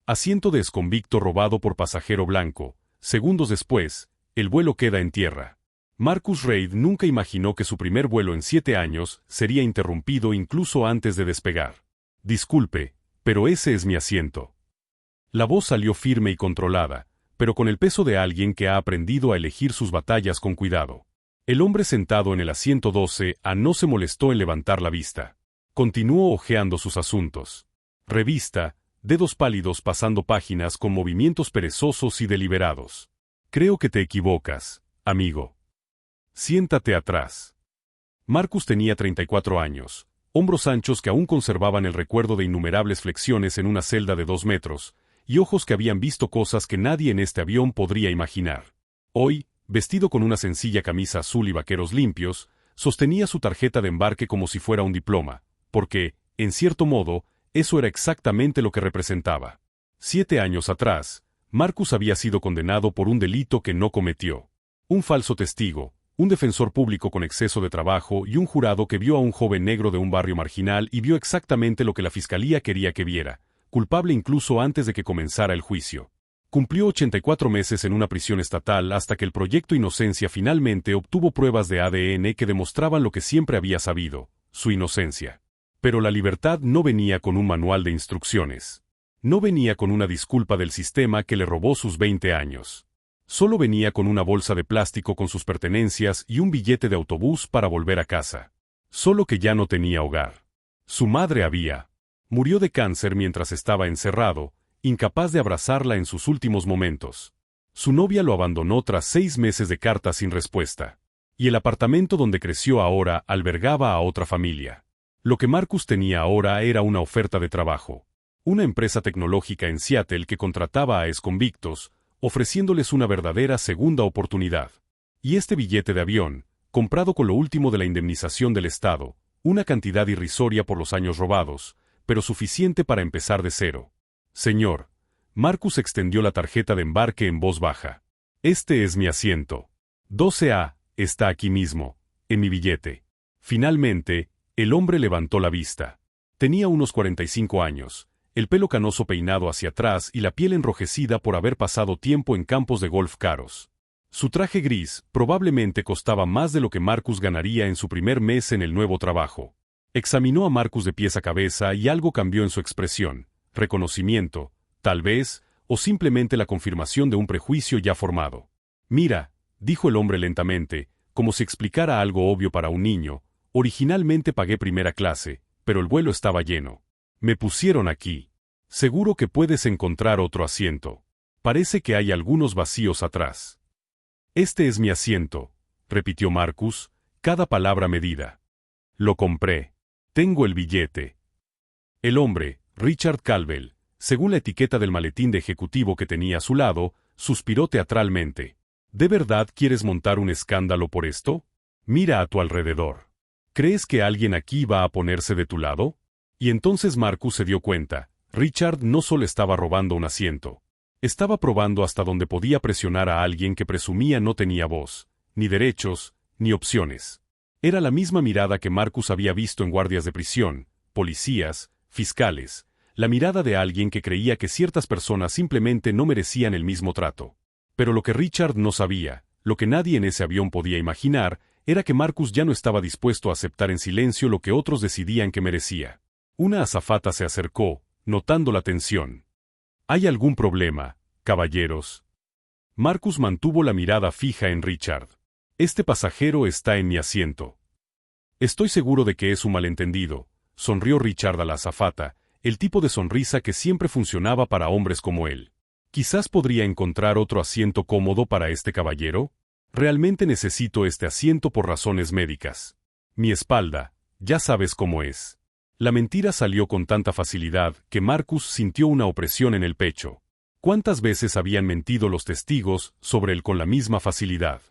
Asiento de exconvicto robado por pasajero blanco. Segundos después, el vuelo queda en tierra. Marcus Reid nunca imaginó que su primer vuelo en 7 años sería interrumpido incluso antes de despegar. Disculpe, pero ese es mi asiento. La voz salió firme y controlada, pero con el peso de alguien que ha aprendido a elegir sus batallas con cuidado. El hombre sentado en el asiento 12A no se molestó en levantar la vista. Continuó hojeando sus asuntos. Revista, dedos pálidos pasando páginas con movimientos perezosos y deliberados. Creo que te equivocas, amigo. Siéntate atrás. Marcus tenía 34 años, hombros anchos que aún conservaban el recuerdo de innumerables flexiones en una celda de 2 metros, y ojos que habían visto cosas que nadie en este avión podría imaginar. Hoy, vestido con una sencilla camisa azul y vaqueros limpios, sostenía su tarjeta de embarque como si fuera un diploma, porque, en cierto modo, eso era exactamente lo que representaba. 7 años atrás, Marcus había sido condenado por un delito que no cometió. Un falso testigo, un defensor público con exceso de trabajo y un jurado que vio a un joven negro de un barrio marginal y vio exactamente lo que la fiscalía quería que viera, culpable incluso antes de que comenzara el juicio. Cumplió 84 meses en una prisión estatal hasta que el Proyecto Inocencia finalmente obtuvo pruebas de ADN que demostraban lo que siempre había sabido, su inocencia. Pero la libertad no venía con un manual de instrucciones. No venía con una disculpa del sistema que le robó sus 20 años. Solo venía con una bolsa de plástico con sus pertenencias y un billete de autobús para volver a casa. Solo que ya no tenía hogar. Su madre murió de cáncer mientras estaba encerrado, incapaz de abrazarla en sus últimos momentos. Su novia lo abandonó tras 6 meses de cartas sin respuesta. Y el apartamento donde creció ahora albergaba a otra familia. Lo que Marcus tenía ahora era una oferta de trabajo. Una empresa tecnológica en Seattle que contrataba a exconvictos, ofreciéndoles una verdadera segunda oportunidad. Y este billete de avión, comprado con lo último de la indemnización del Estado, una cantidad irrisoria por los años robados, pero suficiente para empezar de cero. Señor, Marcus extendió la tarjeta de embarque en voz baja. Este es mi asiento. 12A, está aquí mismo, en mi billete. Finalmente, el hombre levantó la vista. Tenía unos 45 años, el pelo canoso peinado hacia atrás y la piel enrojecida por haber pasado tiempo en campos de golf caros. Su traje gris probablemente costaba más de lo que Marcus ganaría en su primer mes en el nuevo trabajo. Examinó a Marcus de pies a cabeza y algo cambió en su expresión. Reconocimiento, tal vez, o simplemente la confirmación de un prejuicio ya formado. Mira, dijo el hombre lentamente, como si explicara algo obvio para un niño, originalmente pagué primera clase, pero el vuelo estaba lleno. Me pusieron aquí. Seguro que puedes encontrar otro asiento. Parece que hay algunos vacíos atrás. Este es mi asiento, repitió Marcus, cada palabra medida. Lo compré. Tengo el billete. El hombre, Richard Calvel, según la etiqueta del maletín de ejecutivo que tenía a su lado, suspiró teatralmente. ¿De verdad quieres montar un escándalo por esto? Mira a tu alrededor. ¿Crees que alguien aquí va a ponerse de tu lado? Y entonces Marcus se dio cuenta. Richard no solo estaba robando un asiento. Estaba probando hasta dónde podía presionar a alguien que presumía no tenía voz, ni derechos, ni opciones. Era la misma mirada que Marcus había visto en guardias de prisión, policías, fiscales, la mirada de alguien que creía que ciertas personas simplemente no merecían el mismo trato. Pero lo que Richard no sabía, lo que nadie en ese avión podía imaginar, era que Marcus ya no estaba dispuesto a aceptar en silencio lo que otros decidían que merecía. Una azafata se acercó, notando la tensión. ¿Hay algún problema, caballeros? Marcus mantuvo la mirada fija en Richard. Este pasajero está en mi asiento. Estoy seguro de que es un malentendido, sonrió Richard a la azafata, el tipo de sonrisa que siempre funcionaba para hombres como él. Quizás podría encontrar otro asiento cómodo para este caballero. Realmente necesito este asiento por razones médicas. Mi espalda, ya sabes cómo es. La mentira salió con tanta facilidad que Marcus sintió una opresión en el pecho. ¿Cuántas veces habían mentido los testigos sobre él con la misma facilidad?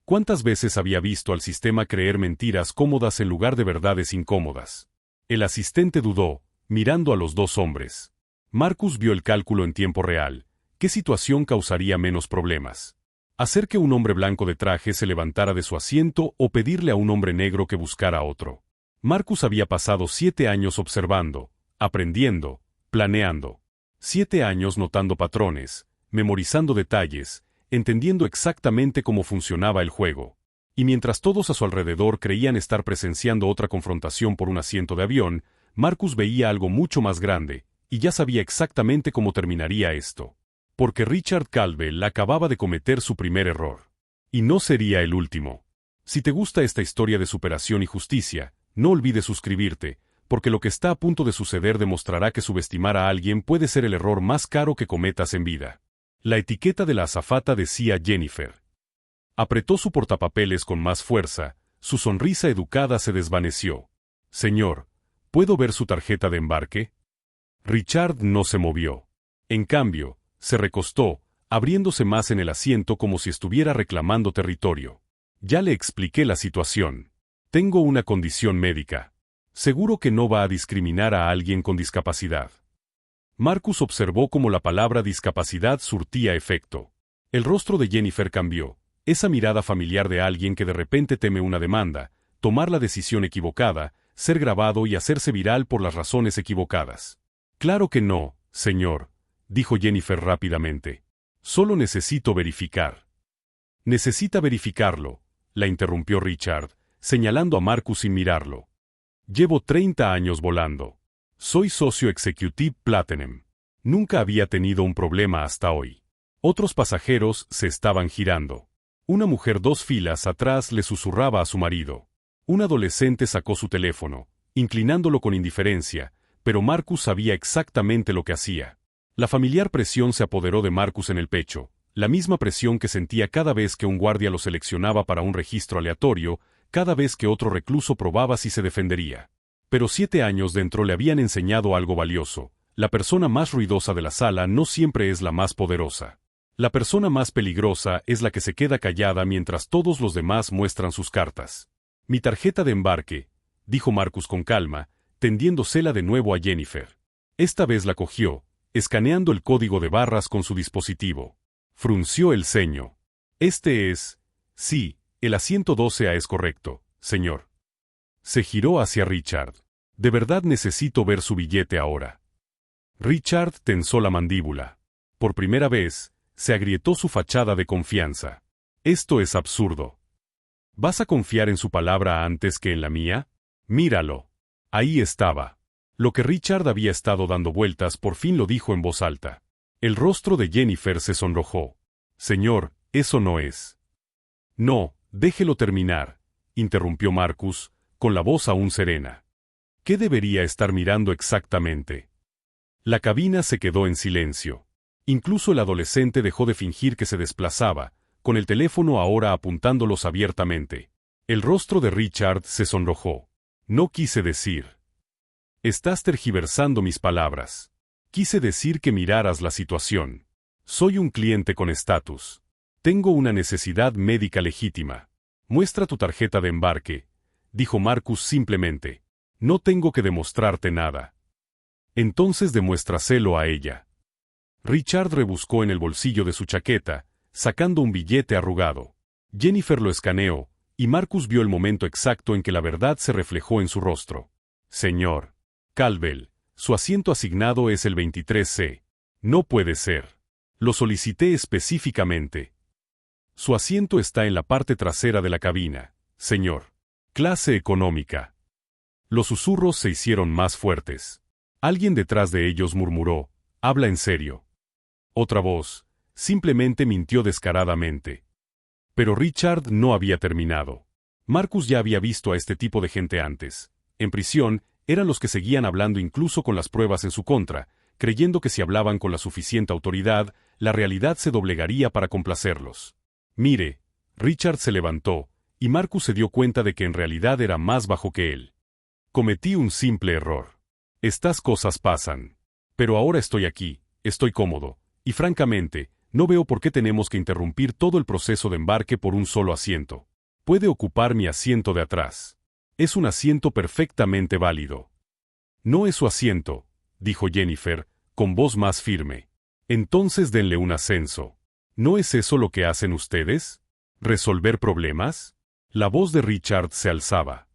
¿Cuántas veces había visto al sistema creer mentiras cómodas en lugar de verdades incómodas? El asistente dudó, mirando a los dos hombres. Marcus vio el cálculo en tiempo real. ¿Qué situación causaría menos problemas? ¿Hacer que un hombre blanco de traje se levantara de su asiento o pedirle a un hombre negro que buscara otro? Marcus había pasado 7 años observando, aprendiendo, planeando. 7 años notando patrones, memorizando detalles, entendiendo exactamente cómo funcionaba el juego. Y mientras todos a su alrededor creían estar presenciando otra confrontación por un asiento de avión, Marcus veía algo mucho más grande, y ya sabía exactamente cómo terminaría esto. Porque Richard Caldwell acababa de cometer su primer error. Y no sería el último. Si te gusta esta historia de superación y justicia, no olvides suscribirte, porque lo que está a punto de suceder demostrará que subestimar a alguien puede ser el error más caro que cometas en vida. La etiqueta de la azafata decía Jennifer. Apretó su portapapeles con más fuerza, su sonrisa educada se desvaneció. Señor, ¿puedo ver su tarjeta de embarque? Richard no se movió. En cambio, se recostó, abriéndose más en el asiento como si estuviera reclamando territorio. Ya le expliqué la situación. Tengo una condición médica. Seguro que no va a discriminar a alguien con discapacidad. Marcus observó cómo la palabra discapacidad surtía efecto. El rostro de Jennifer cambió, esa mirada familiar de alguien que de repente teme una demanda, tomar la decisión equivocada, ser grabado y hacerse viral por las razones equivocadas. Claro que no, señor, dijo Jennifer rápidamente. Solo necesito verificar. Necesita verificarlo, la interrumpió Richard, señalando a Marcus sin mirarlo. Llevo 30 años volando. Soy socio executive Platinum. Nunca había tenido un problema hasta hoy. Otros pasajeros se estaban girando. Una mujer 2 filas atrás le susurraba a su marido. Un adolescente sacó su teléfono, inclinándolo con indiferencia, pero Marcus sabía exactamente lo que hacía. La familiar presión se apoderó de Marcus en el pecho, la misma presión que sentía cada vez que un guardia lo seleccionaba para un registro aleatorio, cada vez que otro recluso probaba si se defendería. Pero 7 años dentro le habían enseñado algo valioso. La persona más ruidosa de la sala no siempre es la más poderosa. La persona más peligrosa es la que se queda callada mientras todos los demás muestran sus cartas. Mi tarjeta de embarque, dijo Marcus con calma, tendiéndosela de nuevo a Jennifer. Esta vez la cogió, escaneando el código de barras con su dispositivo. Frunció el ceño. Este es... Sí, el asiento 12A es correcto, señor. Se giró hacia Richard. De verdad necesito ver su billete ahora. Richard tensó la mandíbula. Por primera vez, se agrietó su fachada de confianza. Esto es absurdo. ¿Vas a confiar en su palabra antes que en la mía? Míralo. Ahí estaba. Lo que Richard había estado dando vueltas por fin lo dijo en voz alta. El rostro de Jennifer se sonrojó. Señor, eso no es. No, déjelo terminar, interrumpió Marcus, con la voz aún serena. ¿Qué debería estar mirando exactamente? La cabina se quedó en silencio. Incluso el adolescente dejó de fingir que se desplazaba, con el teléfono ahora apuntándolos abiertamente. El rostro de Richard se sonrojó. No quise decir. Estás tergiversando mis palabras. Quise decir que miraras la situación. Soy un cliente con estatus. Tengo una necesidad médica legítima. Muestra tu tarjeta de embarque, dijo Marcus simplemente. No tengo que demostrarte nada. Entonces demuéstraselo a ella. Richard rebuscó en el bolsillo de su chaqueta, sacando un billete arrugado. Jennifer lo escaneó, y Marcus vio el momento exacto en que la verdad se reflejó en su rostro. Señor Caldwell, su asiento asignado es el 23C. No puede ser. Lo solicité específicamente. Su asiento está en la parte trasera de la cabina, señor. Clase económica. Los susurros se hicieron más fuertes. Alguien detrás de ellos murmuró, habla en serio. Otra voz, simplemente mintió descaradamente. Pero Richard no había terminado. Marcus ya había visto a este tipo de gente antes. En prisión, eran los que seguían hablando incluso con las pruebas en su contra, creyendo que si hablaban con la suficiente autoridad, la realidad se doblegaría para complacerlos. Mire, Richard se levantó, y Marcus se dio cuenta de que en realidad era más bajo que él. Cometí un simple error. Estas cosas pasan. Pero ahora estoy aquí, estoy cómodo, y francamente, no veo por qué tenemos que interrumpir todo el proceso de embarque por un solo asiento. Puede ocupar mi asiento de atrás. Es un asiento perfectamente válido. No es su asiento, dijo Jennifer, con voz más firme. Entonces denle un ascenso. ¿No es eso lo que hacen ustedes? ¿Resolver problemas? La voz de Richard se alzaba.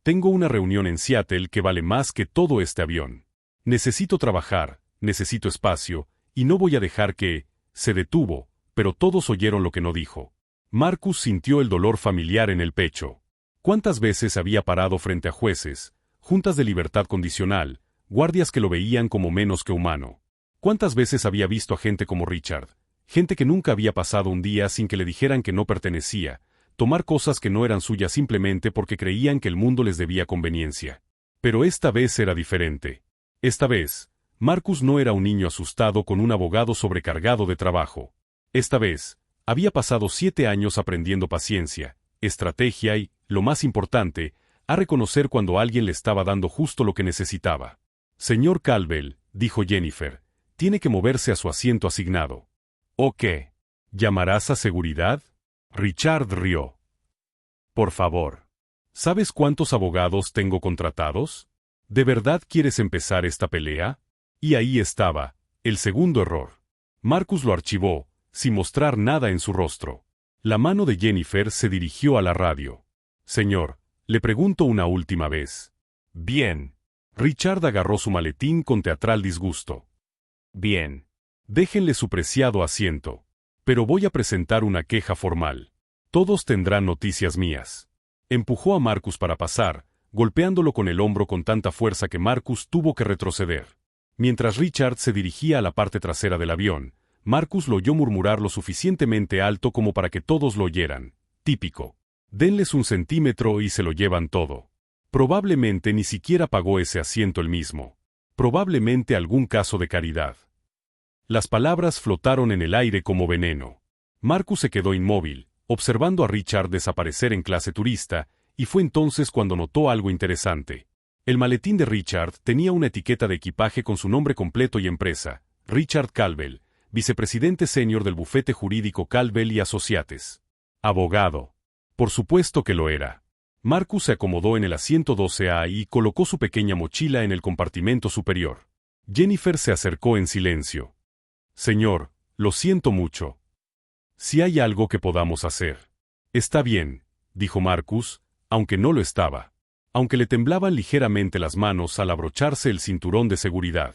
Tengo una reunión en Seattle que vale más que todo este avión. Necesito trabajar, necesito espacio, y no voy a dejar que... Se detuvo, pero todos oyeron lo que no dijo. Marcus sintió el dolor familiar en el pecho. ¿Cuántas veces había parado frente a jueces, juntas de libertad condicional, guardias que lo veían como menos que humano? ¿Cuántas veces había visto a gente como Richard, gente que nunca había pasado un día sin que le dijeran que no pertenecía, tomar cosas que no eran suyas simplemente porque creían que el mundo les debía conveniencia? Pero esta vez era diferente. Esta vez, Marcus no era un niño asustado con un abogado sobrecargado de trabajo. Esta vez, había pasado 7 años aprendiendo paciencia, estrategia y, lo más importante, a reconocer cuando alguien le estaba dando justo lo que necesitaba. Señor Caldwell, dijo Jennifer, tiene que moverse a su asiento asignado. ¿O qué? ¿Llamarás a seguridad? Richard rió. Por favor. ¿Sabes cuántos abogados tengo contratados? ¿De verdad quieres empezar esta pelea? Y ahí estaba, el segundo error. Marcus lo archivó, sin mostrar nada en su rostro. La mano de Jennifer se dirigió a la radio. Señor, le pregunto una última vez. Bien. Richard agarró su maletín con teatral disgusto. Bien. Déjenle su preciado asiento. Pero voy a presentar una queja formal. Todos tendrán noticias mías. Empujó a Marcus para pasar, golpeándolo con el hombro con tanta fuerza que Marcus tuvo que retroceder. Mientras Richard se dirigía a la parte trasera del avión, Marcus lo oyó murmurar lo suficientemente alto como para que todos lo oyeran. Típico. Denles 1 centímetro y se lo llevan todo. Probablemente ni siquiera pagó ese asiento él mismo. Probablemente algún caso de caridad. Las palabras flotaron en el aire como veneno. Marcus se quedó inmóvil, observando a Richard desaparecer en clase turista, y fue entonces cuando notó algo interesante. El maletín de Richard tenía una etiqueta de equipaje con su nombre completo y empresa, Richard Caldwell, vicepresidente senior del bufete jurídico Caldwell y Associates. Abogado. Por supuesto que lo era. Marcus se acomodó en el asiento 12A y colocó su pequeña mochila en el compartimento superior. Jennifer se acercó en silencio. Señor, lo siento mucho. Si hay algo que podamos hacer. Está bien, dijo Marcus, aunque no lo estaba. Aunque le temblaban ligeramente las manos al abrocharse el cinturón de seguridad.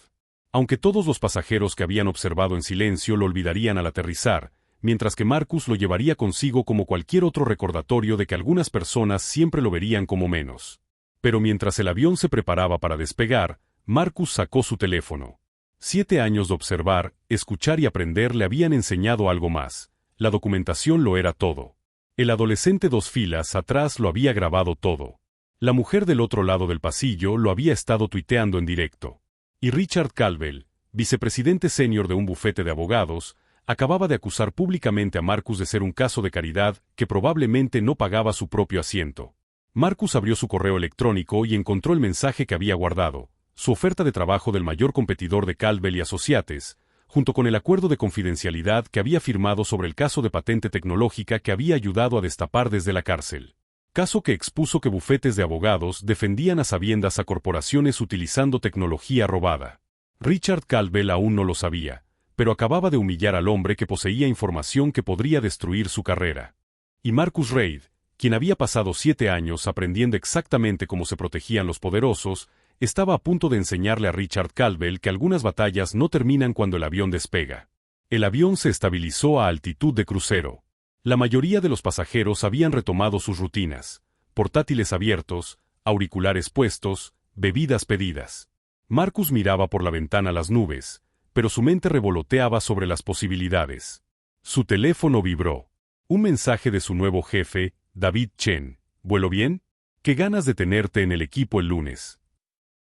Aunque todos los pasajeros que habían observado en silencio lo olvidarían al aterrizar, mientras que Marcus lo llevaría consigo como cualquier otro recordatorio de que algunas personas siempre lo verían como menos. Pero mientras el avión se preparaba para despegar, Marcus sacó su teléfono. 7 años de observar, escuchar y aprender le habían enseñado algo más. La documentación lo era todo. El adolescente 2 filas atrás lo había grabado todo. La mujer del otro lado del pasillo lo había estado tuiteando en directo. Y Richard Caldwell, vicepresidente senior de un bufete de abogados, acababa de acusar públicamente a Marcus de ser un caso de caridad que probablemente no pagaba su propio asiento. Marcus abrió su correo electrónico y encontró el mensaje que había guardado, su oferta de trabajo del mayor competidor de Caldwell y Associates, junto con el acuerdo de confidencialidad que había firmado sobre el caso de patente tecnológica que había ayudado a destapar desde la cárcel. Caso que expuso que bufetes de abogados defendían a sabiendas a corporaciones utilizando tecnología robada. Richard Caldwell aún no lo sabía, pero acababa de humillar al hombre que poseía información que podría destruir su carrera. Y Marcus Reid, quien había pasado 7 años aprendiendo exactamente cómo se protegían los poderosos, estaba a punto de enseñarle a Richard Caldwell que algunas batallas no terminan cuando el avión despega. El avión se estabilizó a altitud de crucero. La mayoría de los pasajeros habían retomado sus rutinas, portátiles abiertos, auriculares puestos, bebidas pedidas. Marcus miraba por la ventana las nubes, pero su mente revoloteaba sobre las posibilidades. Su teléfono vibró. Un mensaje de su nuevo jefe, David Chen. ¿Vuelo bien? ¿Qué ganas de tenerte en el equipo el lunes?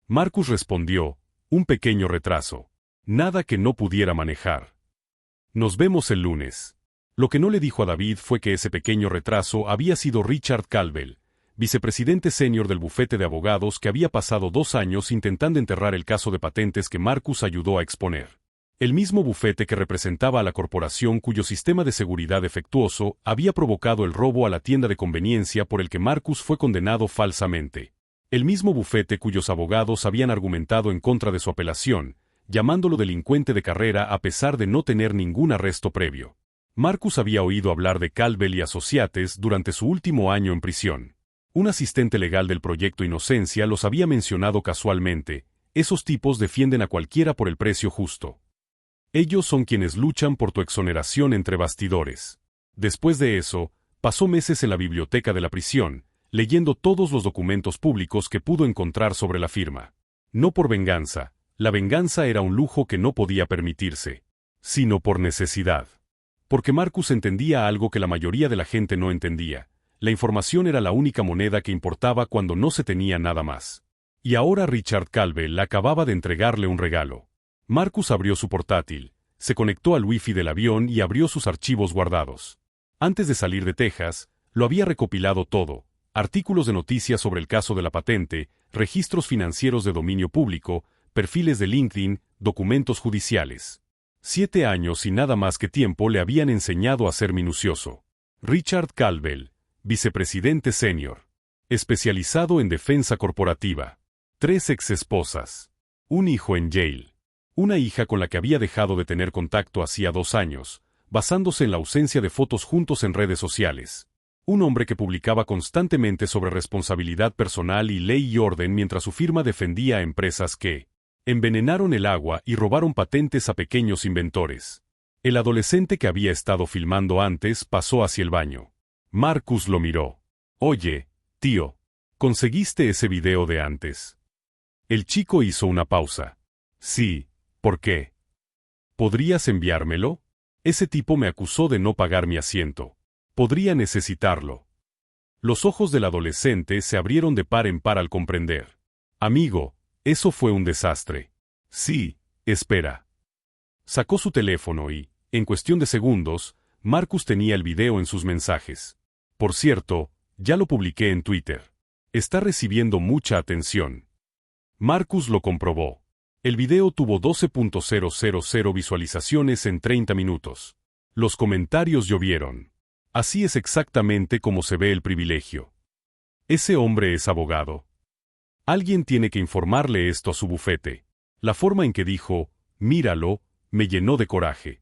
Marcus respondió, un pequeño retraso. Nada que no pudiera manejar. Nos vemos el lunes. Lo que no le dijo a David fue que ese pequeño retraso había sido Richard Caldwell, vicepresidente senior del bufete de abogados que había pasado 2 años intentando enterrar el caso de patentes que Marcus ayudó a exponer. El mismo bufete que representaba a la corporación cuyo sistema de seguridad defectuoso había provocado el robo a la tienda de conveniencia por el que Marcus fue condenado falsamente. El mismo bufete cuyos abogados habían argumentado en contra de su apelación, llamándolo delincuente de carrera a pesar de no tener ningún arresto previo. Marcus había oído hablar de Caldwell y Associates durante su último año en prisión. Un asistente legal del proyecto Inocencia los había mencionado casualmente, Esos tipos defienden a cualquiera por el precio justo. Ellos son quienes luchan por tu exoneración entre bastidores. Después de eso, pasó meses en la biblioteca de la prisión, leyendo todos los documentos públicos que pudo encontrar sobre la firma. No por venganza, la venganza era un lujo que no podía permitirse, sino por necesidad. Porque Marcus entendía algo que la mayoría de la gente no entendía. La información era la única moneda que importaba cuando no se tenía nada más. Y ahora Richard Calvell acababa de entregarle un regalo. Marcus abrió su portátil, se conectó al wifi del avión y abrió sus archivos guardados. Antes de salir de Texas, lo había recopilado todo: artículos de noticias sobre el caso de la patente, registros financieros de dominio público, perfiles de LinkedIn, documentos judiciales. 7 años y nada más que tiempo le habían enseñado a ser minucioso. Richard Calvell, vicepresidente senior, especializado en defensa corporativa. 3 exesposas. Un hijo en Yale. Una hija con la que había dejado de tener contacto hacía 2 años, basándose en la ausencia de fotos juntos en redes sociales. Un hombre que publicaba constantemente sobre responsabilidad personal y ley y orden mientras su firma defendía a empresas que envenenaron el agua y robaron patentes a pequeños inventores. El adolescente que había estado filmando antes pasó hacia el baño. Marcus lo miró. «Oye, tío, ¿conseguiste ese video de antes?» El chico hizo una pausa. «Sí, ¿por qué? ¿Podrías enviármelo? Ese tipo me acusó de no pagar mi asiento. Podría necesitarlo». Los ojos del adolescente se abrieron de par en par al comprender. «Amigo, eso fue un desastre». «Sí, espera». Sacó su teléfono y, en cuestión de segundos, Marcus tenía el video en sus mensajes. «Por cierto, ya lo publiqué en Twitter. Está recibiendo mucha atención». Marcus lo comprobó. El video tuvo 12.000 visualizaciones en 30 minutos. Los comentarios llovieron. Así es exactamente como se ve el privilegio. ¿Ese hombre es abogado? Alguien tiene que informarle esto a su bufete. La forma en que dijo, «míralo», me llenó de coraje.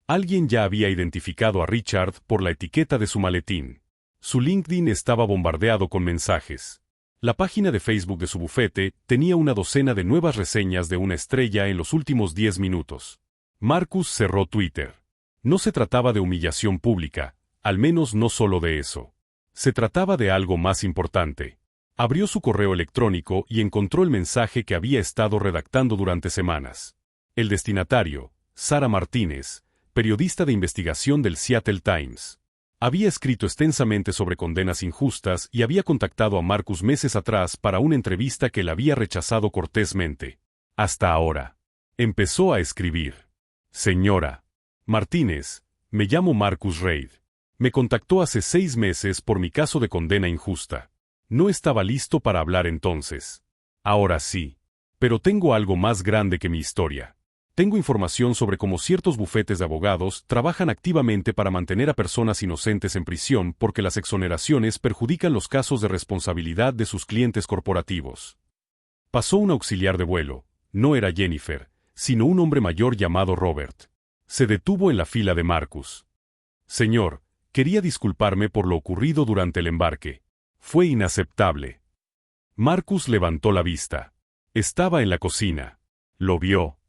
Alguien ya había identificado a Richard por la etiqueta de su maletín. Su LinkedIn estaba bombardeado con mensajes. La página de Facebook de su bufete tenía una docena de nuevas reseñas de una estrella en los últimos 10 minutos. Marcus cerró Twitter. No se trataba de humillación pública, al menos no solo de eso. Se trataba de algo más importante. Abrió su correo electrónico y encontró el mensaje que había estado redactando durante semanas. El destinatario, Sara Martínez, periodista de investigación del Seattle Times. Había escrito extensamente sobre condenas injustas y había contactado a Marcus meses atrás para una entrevista que él había rechazado cortésmente. Hasta ahora. Empezó a escribir. «Señora Martínez, me llamo Marcus Reid. Me contactó hace 6 meses por mi caso de condena injusta. No estaba listo para hablar entonces. Ahora sí. Pero tengo algo más grande que mi historia. Tengo información sobre cómo ciertos bufetes de abogados trabajan activamente para mantener a personas inocentes en prisión porque las exoneraciones perjudican los casos de responsabilidad de sus clientes corporativos». Pasó un auxiliar de vuelo. No era Jennifer, sino un hombre mayor llamado Robert. Se detuvo en la fila de Marcus. «Señor, quería disculparme por lo ocurrido durante el embarque. Fue inaceptable». Marcus levantó la vista. Estaba en la cocina. Lo vio.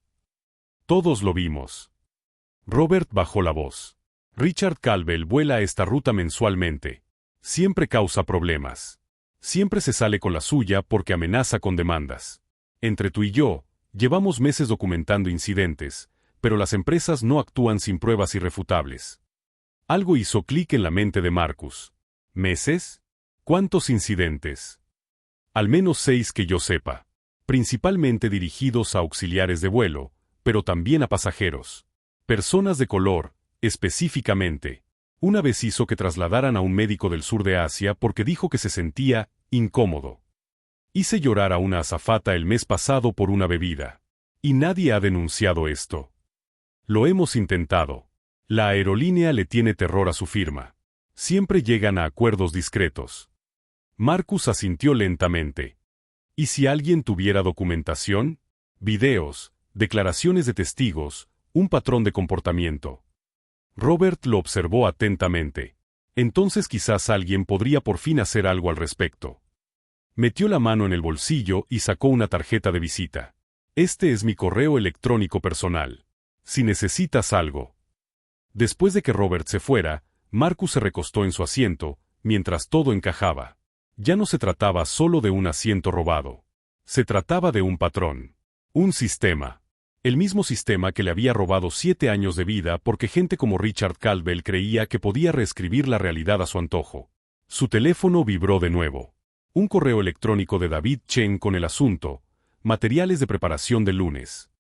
Todos lo vimos. Robert bajó la voz. «Richard Calvell vuela esta ruta mensualmente. Siempre causa problemas. Siempre se sale con la suya porque amenaza con demandas. Entre tú y yo, llevamos meses documentando incidentes, pero las empresas no actúan sin pruebas irrefutables». Algo hizo clic en la mente de Marcus. ¿Meses? ¿Cuántos incidentes? Al menos 6 que yo sepa. Principalmente dirigidos a auxiliares de vuelo, pero también a pasajeros. Personas de color, específicamente. Una vez hizo que trasladaran a un médico del sur de Asia porque dijo que se sentía incómodo. Hice llorar a una azafata el mes pasado por una bebida. Y nadie ha denunciado esto. Lo hemos intentado. La aerolínea le tiene terror a su firma. Siempre llegan a acuerdos discretos. Marcus asintió lentamente. ¿Y si alguien tuviera documentación? Videos, declaraciones de testigos, un patrón de comportamiento. Robert lo observó atentamente. Entonces quizás alguien podría por fin hacer algo al respecto. Metió la mano en el bolsillo y sacó una tarjeta de visita. Este es mi correo electrónico personal. Si necesitas algo. Después de que Robert se fuera, Marcus se recostó en su asiento, mientras todo encajaba. Ya no se trataba solo de un asiento robado. Se trataba de un patrón. Un sistema. El mismo sistema que le había robado 7 años de vida porque gente como Richard Caldwell creía que podía reescribir la realidad a su antojo. Su teléfono vibró de nuevo. Un correo electrónico de David Chen con el asunto: materiales de preparación del lunes.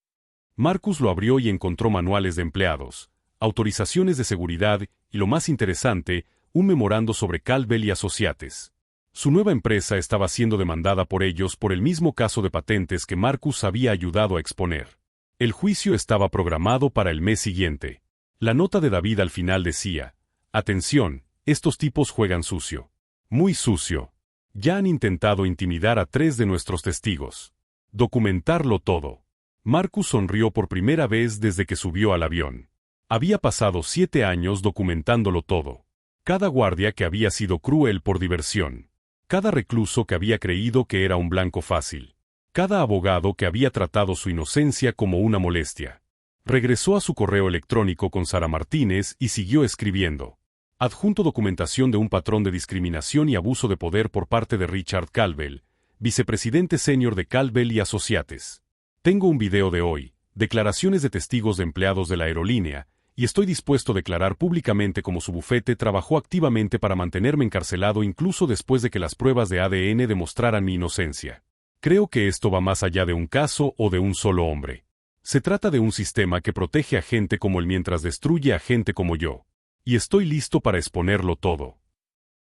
Marcus lo abrió y encontró manuales de empleados, autorizaciones de seguridad y, lo más interesante, un memorando sobre Caldwell y Associates. Su nueva empresa estaba siendo demandada por ellos por el mismo caso de patentes que Marcus había ayudado a exponer. El juicio estaba programado para el mes siguiente. La nota de David al final decía: atención, estos tipos juegan sucio. Muy sucio. Ya han intentado intimidar a 3 de nuestros testigos. Documentarlo todo. Marcus sonrió por primera vez desde que subió al avión. Había pasado 7 años documentándolo todo. Cada guardia que había sido cruel por diversión. Cada recluso que había creído que era un blanco fácil. Cada abogado que había tratado su inocencia como una molestia. Regresó a su correo electrónico con Sara Martínez y siguió escribiendo. Adjunto documentación de un patrón de discriminación y abuso de poder por parte de Richard Caldwell, vicepresidente senior de Caldwell y Associates. Tengo un video de hoy, declaraciones de testigos de empleados de la aerolínea, y estoy dispuesto a declarar públicamente cómo su bufete trabajó activamente para mantenerme encarcelado incluso después de que las pruebas de ADN demostraran mi inocencia. Creo que esto va más allá de un caso o de un solo hombre. Se trata de un sistema que protege a gente como él mientras destruye a gente como yo. Y estoy listo para exponerlo todo.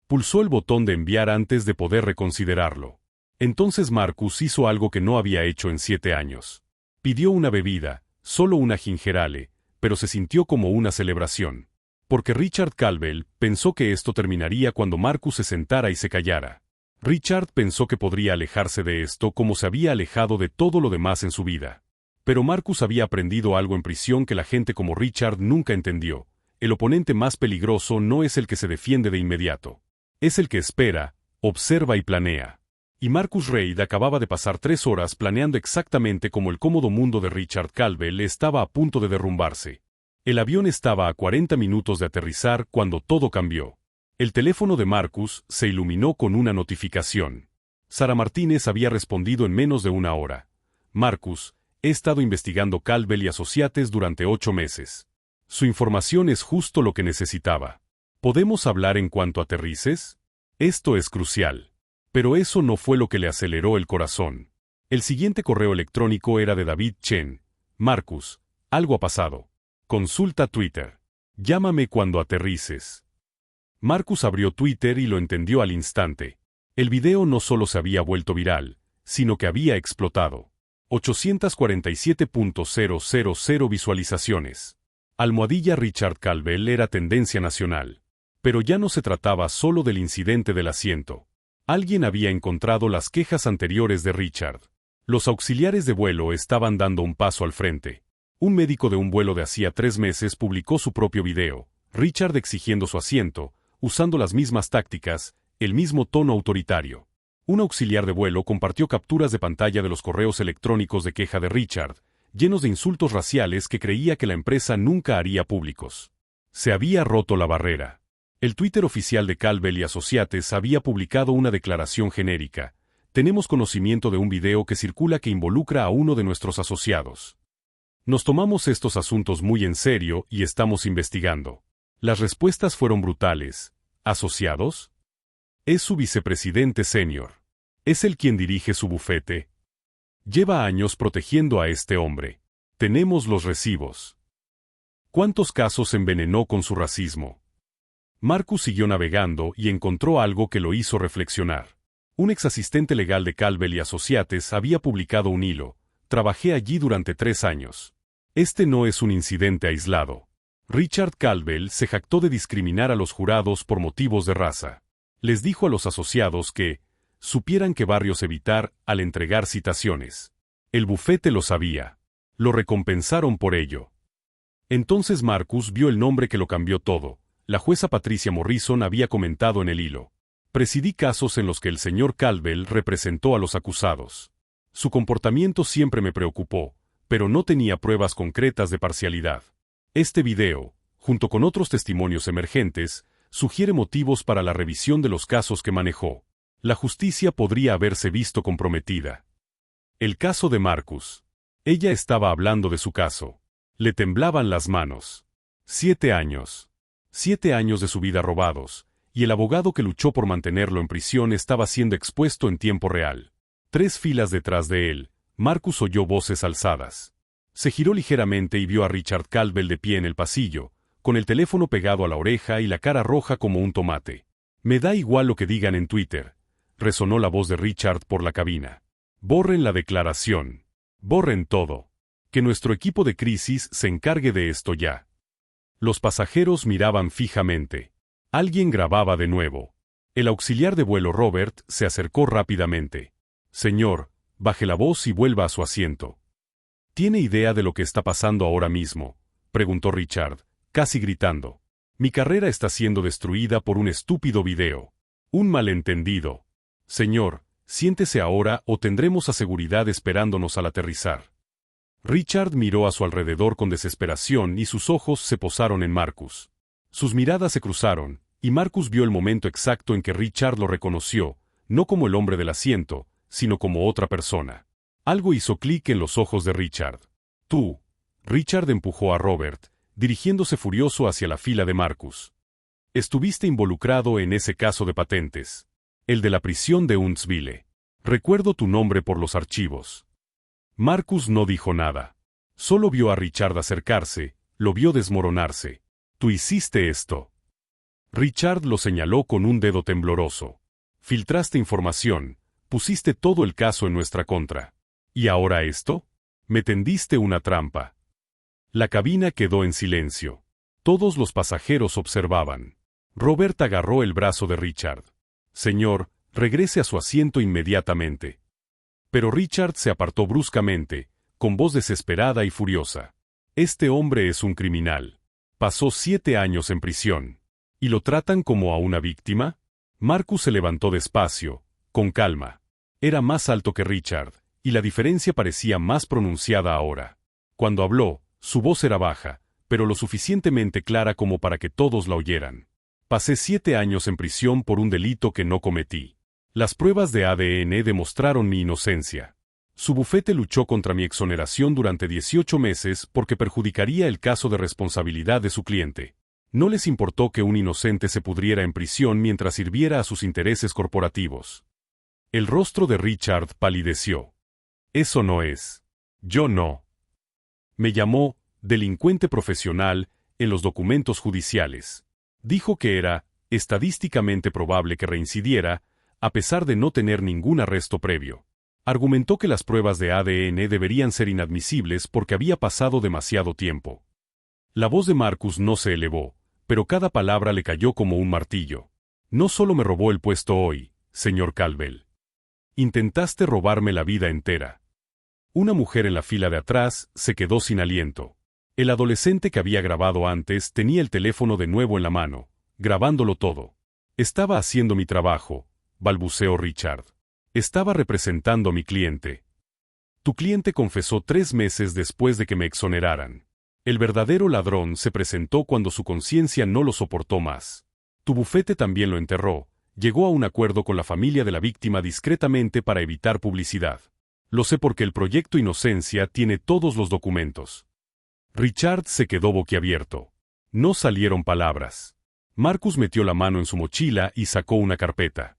Pulsó el botón de enviar antes de poder reconsiderarlo. Entonces Marcus hizo algo que no había hecho en 7 años. Pidió una bebida, solo una ginger ale, pero se sintió como una celebración. Porque Richard Caldwell pensó que esto terminaría cuando Marcus se sentara y se callara. Richard pensó que podría alejarse de esto como se había alejado de todo lo demás en su vida. Pero Marcus había aprendido algo en prisión que la gente como Richard nunca entendió. El oponente más peligroso no es el que se defiende de inmediato. Es el que espera, observa y planea. Y Marcus Reid acababa de pasar 3 horas planeando exactamente como el cómodo mundo de Richard Caldwell estaba a punto de derrumbarse. El avión estaba a 40 minutos de aterrizar cuando todo cambió. El teléfono de Marcus se iluminó con una notificación. Sara Martínez había respondido en menos de 1 hora. Marcus, he estado investigando Caldwell y Associates durante 8 meses. Su información es justo lo que necesitaba. ¿Podemos hablar en cuanto aterrices? Esto es crucial. Pero eso no fue lo que le aceleró el corazón. El siguiente correo electrónico era de David Chen. Marcus, algo ha pasado. Consulta Twitter. Llámame cuando aterrices. Marcus abrió Twitter y lo entendió al instante. El video no solo se había vuelto viral, sino que había explotado. 847.000 visualizaciones. Almohadilla Richard Caldwell era tendencia nacional. Pero ya no se trataba solo del incidente del asiento. Alguien había encontrado las quejas anteriores de Richard. Los auxiliares de vuelo estaban dando un paso al frente. Un médico de un vuelo de hacía 3 meses publicó su propio video, Richard exigiendo su asiento, usando las mismas tácticas, el mismo tono autoritario. Un auxiliar de vuelo compartió capturas de pantalla de los correos electrónicos de queja de Richard, llenos de insultos raciales que creía que la empresa nunca haría públicos. Se había roto la barrera. El Twitter oficial de Caldwell y Associates había publicado una declaración genérica. Tenemos conocimiento de un video que circula que involucra a uno de nuestros asociados. Nos tomamos estos asuntos muy en serio y estamos investigando. Las respuestas fueron brutales. ¿Asociados? Es su vicepresidente senior. Es él quien dirige su bufete. Lleva años protegiendo a este hombre. Tenemos los recibos. ¿Cuántos casos envenenó con su racismo? Marcus siguió navegando y encontró algo que lo hizo reflexionar. Un exasistente legal de Caldwell y Associates había publicado un hilo. Trabajé allí durante 3 años. Este no es un incidente aislado. Richard Caldwell se jactó de discriminar a los jurados por motivos de raza. Les dijo a los asociados que supieran qué barrios evitar al entregar citaciones. El bufete lo sabía. Lo recompensaron por ello. Entonces Marcus vio el nombre que lo cambió todo. La jueza Patricia Morrison había comentado en el hilo. Presidí casos en los que el señor Caldwell representó a los acusados. Su comportamiento siempre me preocupó, pero no tenía pruebas concretas de parcialidad. Este video, junto con otros testimonios emergentes, sugiere motivos para la revisión de los casos que manejó. La justicia podría haberse visto comprometida. El caso de Marcus. Ella estaba hablando de su caso. Le temblaban las manos. 7 años. 7 años de su vida robados, y el abogado que luchó por mantenerlo en prisión estaba siendo expuesto en tiempo real. 3 filas detrás de él, Marcus oyó voces alzadas. Se giró ligeramente y vio a Richard Caldwell de pie en el pasillo, con el teléfono pegado a la oreja y la cara roja como un tomate. «Me da igual lo que digan en Twitter», resonó la voz de Richard por la cabina. «Borren la declaración. Borren todo. Que nuestro equipo de crisis se encargue de esto ya». Los pasajeros miraban fijamente. Alguien grababa de nuevo. El auxiliar de vuelo Robert se acercó rápidamente. «Señor, baje la voz y vuelva a su asiento». «¿Tiene idea de lo que está pasando ahora mismo?», preguntó Richard, casi gritando. «Mi carrera está siendo destruida por un estúpido video. Un malentendido. Señor, siéntese ahora o tendremos a seguridad esperándonos al aterrizar». Richard miró a su alrededor con desesperación y sus ojos se posaron en Marcus. Sus miradas se cruzaron, y Marcus vio el momento exacto en que Richard lo reconoció, no como el hombre del asiento, sino como otra persona. Algo hizo clic en los ojos de Richard. «Tú». Richard empujó a Robert, dirigiéndose furioso hacia la fila de Marcus. «Estuviste involucrado en ese caso de patentes. El de la prisión de Huntsville. Recuerdo tu nombre por los archivos». Marcus no dijo nada. Solo vio a Richard acercarse, lo vio desmoronarse. «Tú hiciste esto». Richard lo señaló con un dedo tembloroso. «Filtraste información, pusiste todo el caso en nuestra contra. ¿Y ahora esto? Me tendiste una trampa». La cabina quedó en silencio. Todos los pasajeros observaban. Robert agarró el brazo de Richard. «Señor, regrese a su asiento inmediatamente». Pero Richard se apartó bruscamente, con voz desesperada y furiosa. «Este hombre es un criminal. Pasó 7 años en prisión. ¿Y lo tratan como a una víctima?». Marcus se levantó despacio, con calma. Era más alto que Richard, y la diferencia parecía más pronunciada ahora. Cuando habló, su voz era baja, pero lo suficientemente clara como para que todos la oyeran. «Pasé 7 años en prisión por un delito que no cometí. Las pruebas de ADN demostraron mi inocencia. Su bufete luchó contra mi exoneración durante 18 meses porque perjudicaría el caso de responsabilidad de su cliente. No les importó que un inocente se pudriera en prisión mientras sirviera a sus intereses corporativos». El rostro de Richard palideció. «Eso no es. Yo no». Me llamó delincuente profesional en los documentos judiciales. Dijo que era estadísticamente probable que reincidiera, a pesar de no tener ningún arresto previo. Argumentó que las pruebas de ADN deberían ser inadmisibles porque había pasado demasiado tiempo. La voz de Marcus no se elevó, pero cada palabra le cayó como un martillo. «No solo me robó el puesto hoy, señor Caldwell. Intentaste robarme la vida entera». Una mujer en la fila de atrás se quedó sin aliento. El adolescente que había grabado antes tenía el teléfono de nuevo en la mano, grabándolo todo. «Estaba haciendo mi trabajo», balbuceó Richard. «Estaba representando a mi cliente». «Tu cliente confesó 3 meses después de que me exoneraran. El verdadero ladrón se presentó cuando su conciencia no lo soportó más. Tu bufete también lo enterró, llegó a un acuerdo con la familia de la víctima discretamente para evitar publicidad. Lo sé porque el proyecto Inocencia tiene todos los documentos». Richard se quedó boquiabierto. No salieron palabras. Marcus metió la mano en su mochila y sacó una carpeta.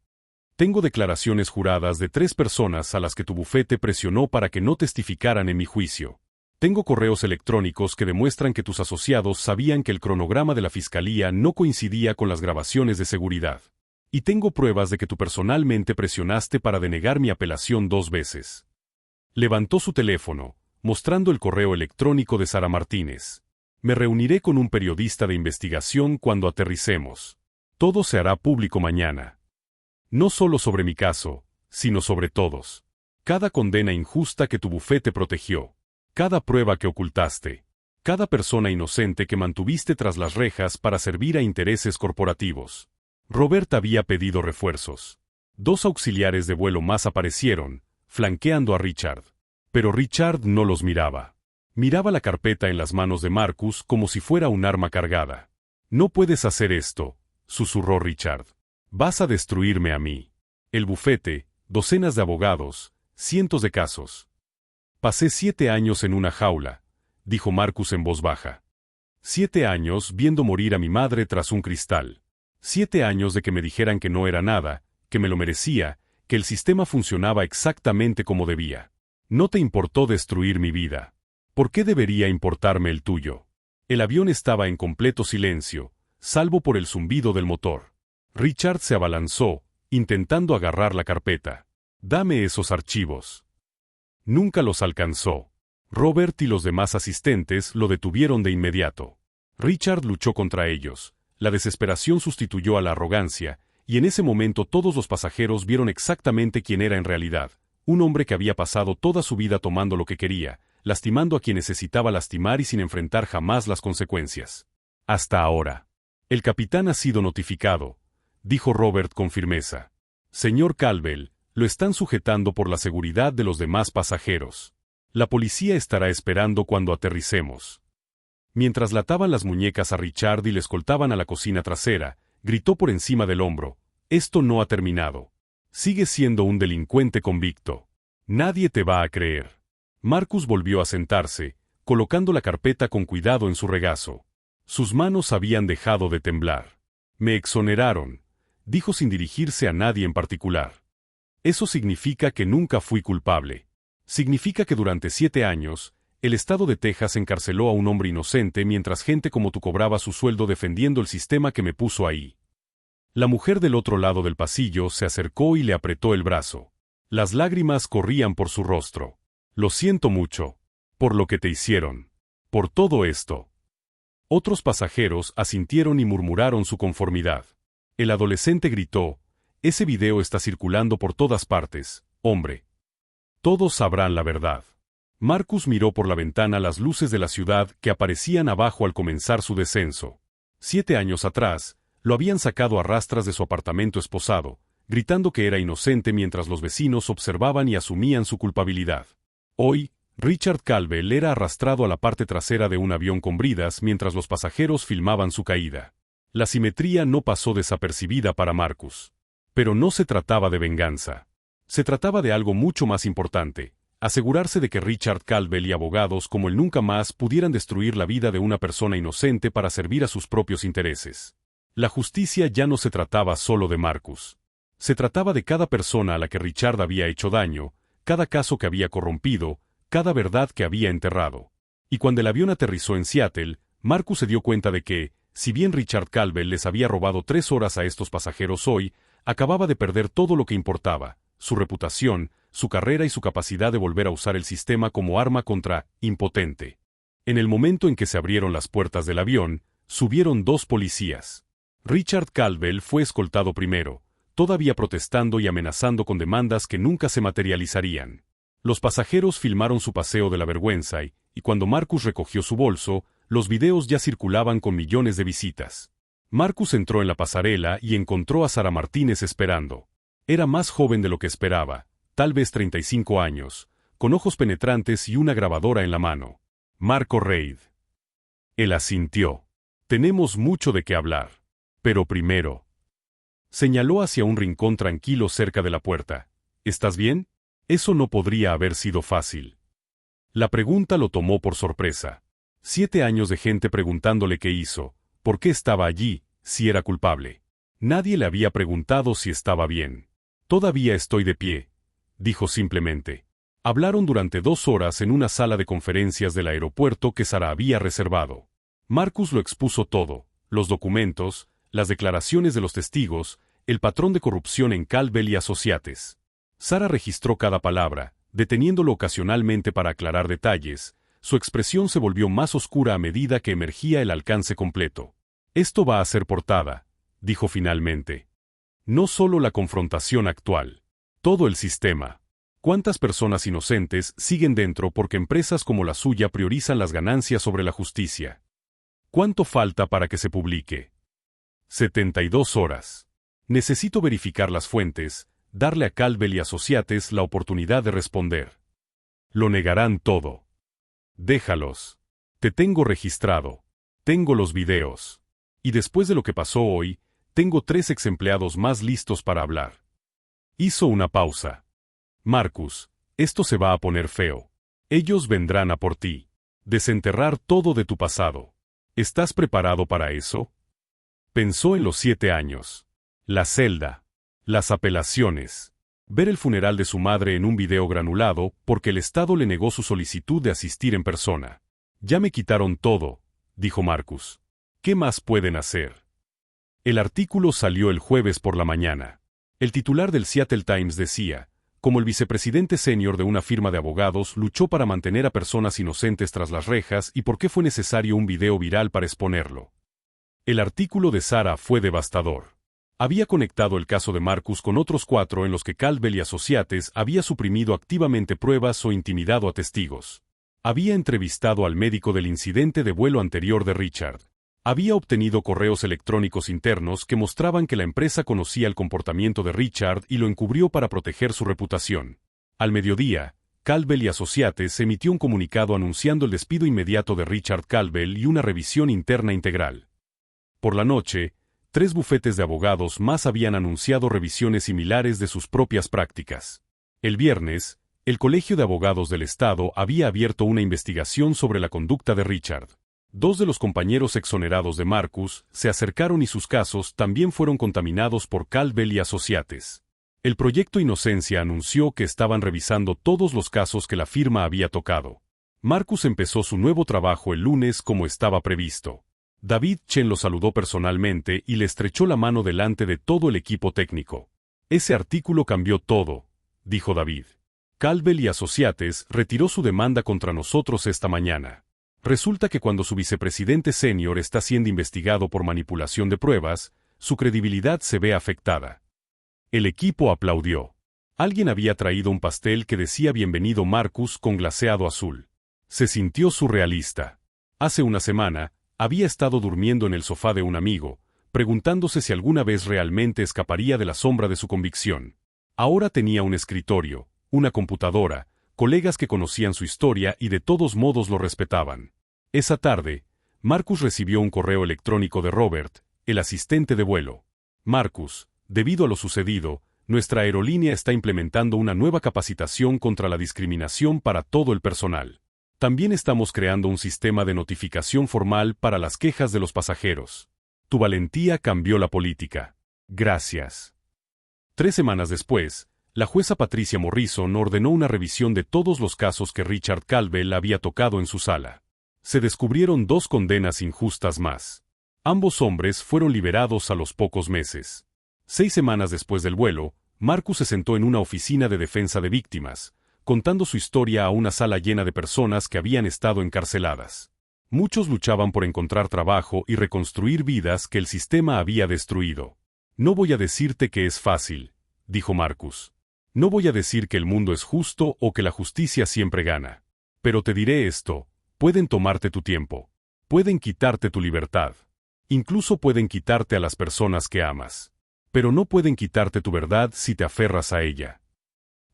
«Tengo declaraciones juradas de 3 personas a las que tu bufete presionó para que no testificaran en mi juicio. Tengo correos electrónicos que demuestran que tus asociados sabían que el cronograma de la fiscalía no coincidía con las grabaciones de seguridad. Y tengo pruebas de que tú personalmente presionaste para denegar mi apelación 2 veces». Levantó su teléfono, mostrando el correo electrónico de Sara Martínez. «Me reuniré con un periodista de investigación cuando aterricemos. Todo se hará público mañana. No solo sobre mi caso, sino sobre todos. Cada condena injusta que tu bufete protegió. Cada prueba que ocultaste. Cada persona inocente que mantuviste tras las rejas para servir a intereses corporativos». Robert había pedido refuerzos. 2 auxiliares de vuelo más aparecieron, flanqueando a Richard. Pero Richard no los miraba. Miraba la carpeta en las manos de Marcus como si fuera un arma cargada. «No puedes hacer esto», susurró Richard. «Vas a destruirme a mí. El bufete, docenas de abogados, cientos de casos. Pasé 7 años en una jaula», dijo Marcus en voz baja. 7 años viendo morir a mi madre tras un cristal. 7 años de que me dijeran que no era nada, que me lo merecía, que el sistema funcionaba exactamente como debía. No te importó destruir mi vida. ¿Por qué debería importarme el tuyo? El avión estaba en completo silencio, salvo por el zumbido del motor. Richard se abalanzó, intentando agarrar la carpeta. «Dame esos archivos». Nunca los alcanzó. Robert y los demás asistentes lo detuvieron de inmediato. Richard luchó contra ellos. La desesperación sustituyó a la arrogancia, y en ese momento todos los pasajeros vieron exactamente quién era en realidad. Un hombre que había pasado toda su vida tomando lo que quería, lastimando a quien necesitaba lastimar y sin enfrentar jamás las consecuencias. Hasta ahora. «El capitán ha sido notificado», dijo Robert con firmeza. «Señor Caldwell, lo están sujetando por la seguridad de los demás pasajeros. La policía estará esperando cuando aterricemos». Mientras le ataban las muñecas a Richard y le escoltaban a la cocina trasera, gritó por encima del hombro: «Esto no ha terminado. Sigues siendo un delincuente convicto. Nadie te va a creer». Marcus volvió a sentarse, colocando la carpeta con cuidado en su regazo. Sus manos habían dejado de temblar. «Me exoneraron», dijo sin dirigirse a nadie en particular. «Eso significa que nunca fui culpable. Significa que durante 7 años, el estado de Texas encarceló a un hombre inocente mientras gente como tú cobraba su sueldo defendiendo el sistema que me puso ahí». La mujer del otro lado del pasillo se acercó y le apretó el brazo. Las lágrimas corrían por su rostro. «Lo siento mucho. Por lo que te hicieron. Por todo esto». Otros pasajeros asintieron y murmuraron su conformidad. El adolescente gritó: «Ese video está circulando por todas partes, hombre. Todos sabrán la verdad». Marcus miró por la ventana las luces de la ciudad que aparecían abajo al comenzar su descenso. 7 años atrás, lo habían sacado a rastras de su apartamento esposado, gritando que era inocente mientras los vecinos observaban y asumían su culpabilidad. Hoy, Richard Caldwell era arrastrado a la parte trasera de un avión con bridas mientras los pasajeros filmaban su caída. La simetría no pasó desapercibida para Marcus. Pero no se trataba de venganza. Se trataba de algo mucho más importante: asegurarse de que Richard Caldwell y abogados como él nunca más pudieran destruir la vida de una persona inocente para servir a sus propios intereses. La justicia ya no se trataba solo de Marcus. Se trataba de cada persona a la que Richard había hecho daño, cada caso que había corrompido, cada verdad que había enterrado. Y cuando el avión aterrizó en Seattle, Marcus se dio cuenta de que, si bien Richard Caldwell les había robado 3 horas a estos pasajeros hoy, acababa de perder todo lo que importaba: su reputación, su carrera y su capacidad de volver a usar el sistema como arma contra impotente. En el momento en que se abrieron las puertas del avión, subieron 2 policías. Richard Caldwell fue escoltado primero, todavía protestando y amenazando con demandas que nunca se materializarían. Los pasajeros filmaron su paseo de la vergüenza y cuando Marcus recogió su bolso, los videos ya circulaban con millones de visitas. Marcus entró en la pasarela y encontró a Sara Martínez esperando. Era más joven de lo que esperaba, tal vez 35 años, con ojos penetrantes y una grabadora en la mano. «Marco Reid». Él asintió. «Tenemos mucho de qué hablar. Pero primero». Señaló hacia un rincón tranquilo cerca de la puerta. «¿Estás bien?» Eso no podría haber sido fácil. La pregunta lo tomó por sorpresa. 7 años de gente preguntándole qué hizo, por qué estaba allí, si era culpable. Nadie le había preguntado si estaba bien. «Todavía estoy de pie», dijo simplemente. Hablaron durante 2 horas en una sala de conferencias del aeropuerto que Sara había reservado. Marcus lo expuso todo: los documentos, las declaraciones de los testigos, el patrón de corrupción en Caldwell y Associates. Sara registró cada palabra, deteniéndolo ocasionalmente para aclarar detalles. Su expresión se volvió más oscura a medida que emergía el alcance completo. «Esto va a ser portada», dijo finalmente. «No solo la confrontación actual. Todo el sistema. ¿Cuántas personas inocentes siguen dentro porque empresas como la suya priorizan las ganancias sobre la justicia? ¿Cuánto falta para que se publique?» 72 horas. «Necesito verificar las fuentes», darle a Caldwell y Associates la oportunidad de responder. Lo negarán todo. Déjalos. Te tengo registrado. Tengo los videos. Y después de lo que pasó hoy, tengo 3 ex-empleados más listos para hablar. Hizo una pausa. Marcus, esto se va a poner feo. Ellos vendrán a por ti. Desenterrar todo de tu pasado. ¿Estás preparado para eso? Pensó en los 7 años. La celda. Las apelaciones. Ver el funeral de su madre en un video granulado porque el Estado le negó su solicitud de asistir en persona. Ya me quitaron todo, dijo Marcus. ¿Qué más pueden hacer? El artículo salió el jueves por la mañana. El titular del Seattle Times decía, como el vicepresidente senior de una firma de abogados luchó para mantener a personas inocentes tras las rejas y por qué fue necesario un video viral para exponerlo. El artículo de Sarah fue devastador. Había conectado el caso de Marcus con otros 4 en los que Caldwell y Associates había suprimido activamente pruebas o intimidado a testigos. Había entrevistado al médico del incidente de vuelo anterior de Richard. Había obtenido correos electrónicos internos que mostraban que la empresa conocía el comportamiento de Richard y lo encubrió para proteger su reputación. Al mediodía, Caldwell y Associates emitió un comunicado anunciando el despido inmediato de Richard Caldwell y una revisión interna integral. Por la noche, 3 bufetes de abogados más habían anunciado revisiones similares de sus propias prácticas. El viernes, el Colegio de Abogados del Estado había abierto una investigación sobre la conducta de Richard. 2 de los compañeros exonerados de Marcus se acercaron y sus casos también fueron contaminados por Caldwell y Associates. El Proyecto Inocencia anunció que estaban revisando todos los casos que la firma había tocado. Marcus empezó su nuevo trabajo el lunes como estaba previsto. David Chen lo saludó personalmente y le estrechó la mano delante de todo el equipo técnico. Ese artículo cambió todo, dijo David. Caldwell y Associates retiró su demanda contra nosotros esta mañana. Resulta que cuando su vicepresidente senior está siendo investigado por manipulación de pruebas, su credibilidad se ve afectada. El equipo aplaudió. Alguien había traído un pastel que decía Bienvenido Marcus con glaseado azul. Se sintió surrealista. Hace una semana, había estado durmiendo en el sofá de un amigo, preguntándose si alguna vez realmente escaparía de la sombra de su convicción. Ahora tenía un escritorio, una computadora, colegas que conocían su historia y de todos modos lo respetaban. Esa tarde, Marcus recibió un correo electrónico de Robert, el asistente de vuelo. Marcus, debido a lo sucedido, nuestra aerolínea está implementando una nueva capacitación contra la discriminación para todo el personal. También estamos creando un sistema de notificación formal para las quejas de los pasajeros. Tu valentía cambió la política. Gracias. 3 semanas después, la jueza Patricia Morrison ordenó una revisión de todos los casos que Richard Caldwell había tocado en su sala. Se descubrieron 2 condenas injustas más. Ambos hombres fueron liberados a los pocos meses. 6 semanas después del vuelo, Marcus se sentó en una oficina de defensa de víctimas, contando su historia a una sala llena de personas que habían estado encarceladas. Muchos luchaban por encontrar trabajo y reconstruir vidas que el sistema había destruido. No voy a decirte que es fácil, dijo Marcus. No voy a decir que el mundo es justo o que la justicia siempre gana. Pero te diré esto, pueden tomarte tu tiempo. Pueden quitarte tu libertad. Incluso pueden quitarte a las personas que amas. Pero no pueden quitarte tu verdad si te aferras a ella.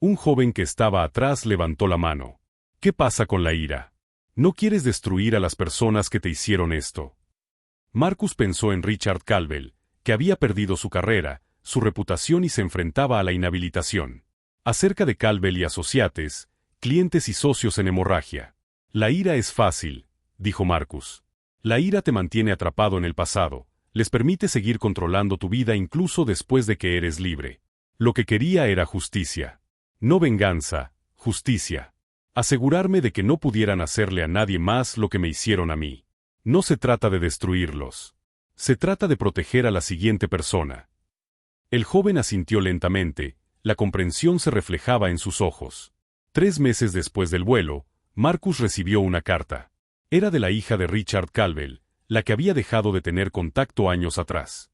Un joven que estaba atrás levantó la mano. ¿Qué pasa con la ira? ¿No quieres destruir a las personas que te hicieron esto? Marcus pensó en Richard Caldwell, que había perdido su carrera, su reputación y se enfrentaba a la inhabilitación. Acerca de Caldwell y Associates, clientes y socios en hemorragia. La ira es fácil, dijo Marcus. La ira te mantiene atrapado en el pasado, les permite seguir controlando tu vida incluso después de que eres libre. Lo que quería era justicia. No venganza, justicia. Asegurarme de que no pudieran hacerle a nadie más lo que me hicieron a mí. No se trata de destruirlos. Se trata de proteger a la siguiente persona. El joven asintió lentamente, la comprensión se reflejaba en sus ojos. 3 meses después del vuelo, Marcus recibió una carta. Era de la hija de Richard Caldwell, la que había dejado de tener contacto años atrás.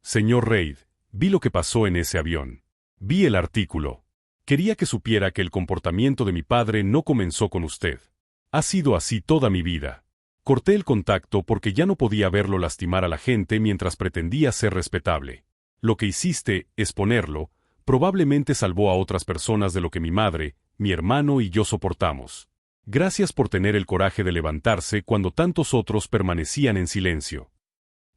Señor Reid, vi lo que pasó en ese avión. Vi el artículo. Quería que supiera que el comportamiento de mi padre no comenzó con usted. Ha sido así toda mi vida. Corté el contacto porque ya no podía verlo lastimar a la gente mientras pretendía ser respetable. Lo que hiciste, exponerlo, Probablemente salvó a otras personas de lo que mi madre, mi hermano y yo soportamos. Gracias por tener el coraje de levantarse cuando tantos otros permanecían en silencio.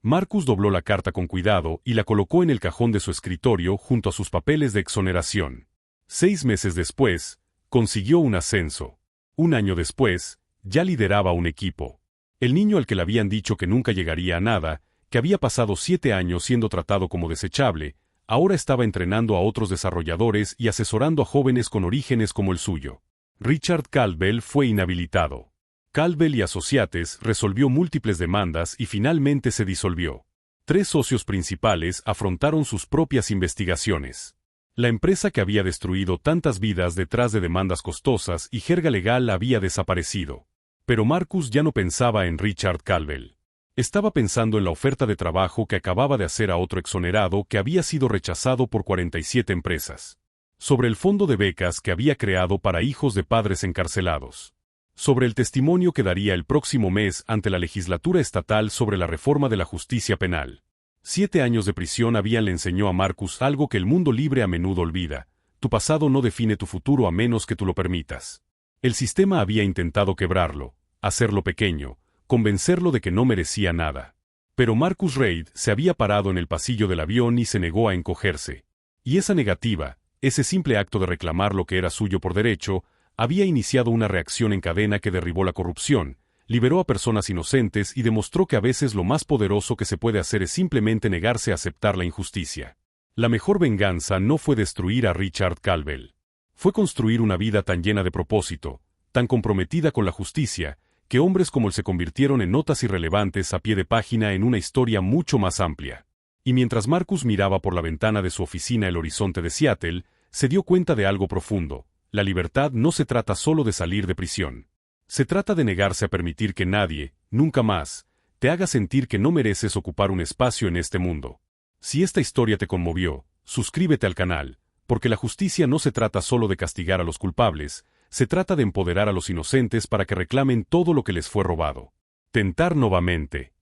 Marcus dobló la carta con cuidado y la colocó en el cajón de su escritorio junto a sus papeles de exoneración. 6 meses después, consiguió un ascenso. Un año después, ya lideraba un equipo. El niño al que le habían dicho que nunca llegaría a nada, que había pasado 7 años siendo tratado como desechable, ahora estaba entrenando a otros desarrolladores y asesorando a jóvenes con orígenes como el suyo. Richard Caldwell fue inhabilitado. Caldwell y Associates resolvió múltiples demandas y finalmente se disolvió. 3 socios principales afrontaron sus propias investigaciones. La empresa que había destruido tantas vidas detrás de demandas costosas y jerga legal había desaparecido. Pero Marcus ya no pensaba en Richard Caldwell. Estaba pensando en la oferta de trabajo que acababa de hacer a otro exonerado que había sido rechazado por 47 empresas. Sobre el fondo de becas que había creado para hijos de padres encarcelados. Sobre el testimonio que daría el próximo mes ante la legislatura estatal sobre la reforma de la justicia penal. 7 años de prisión le enseñó a Marcus algo que el mundo libre a menudo olvida: tu pasado no define tu futuro a menos que tú lo permitas. El sistema había intentado quebrarlo, hacerlo pequeño, convencerlo de que no merecía nada. Pero Marcus Reid se había parado en el pasillo del avión y se negó a encogerse. Y esa negativa, ese simple acto de reclamar lo que era suyo por derecho, había iniciado una reacción en cadena que derribó la corrupción, liberó a personas inocentes y demostró que a veces lo más poderoso que se puede hacer es simplemente negarse a aceptar la injusticia. La mejor venganza no fue destruir a Richard Caldwell. Fue construir una vida tan llena de propósito, tan comprometida con la justicia, que hombres como él se convirtieron en notas irrelevantes a pie de página en una historia mucho más amplia. Y mientras Marcus miraba por la ventana de su oficina el horizonte de Seattle, se dio cuenta de algo profundo: la libertad no se trata solo de salir de prisión. Se trata de negarse a permitir que nadie, nunca más, te haga sentir que no mereces ocupar un espacio en este mundo. Si esta historia te conmovió, suscríbete al canal, porque la justicia no se trata solo de castigar a los culpables, se trata de empoderar a los inocentes para que reclamen todo lo que les fue robado. Tentar nuevamente.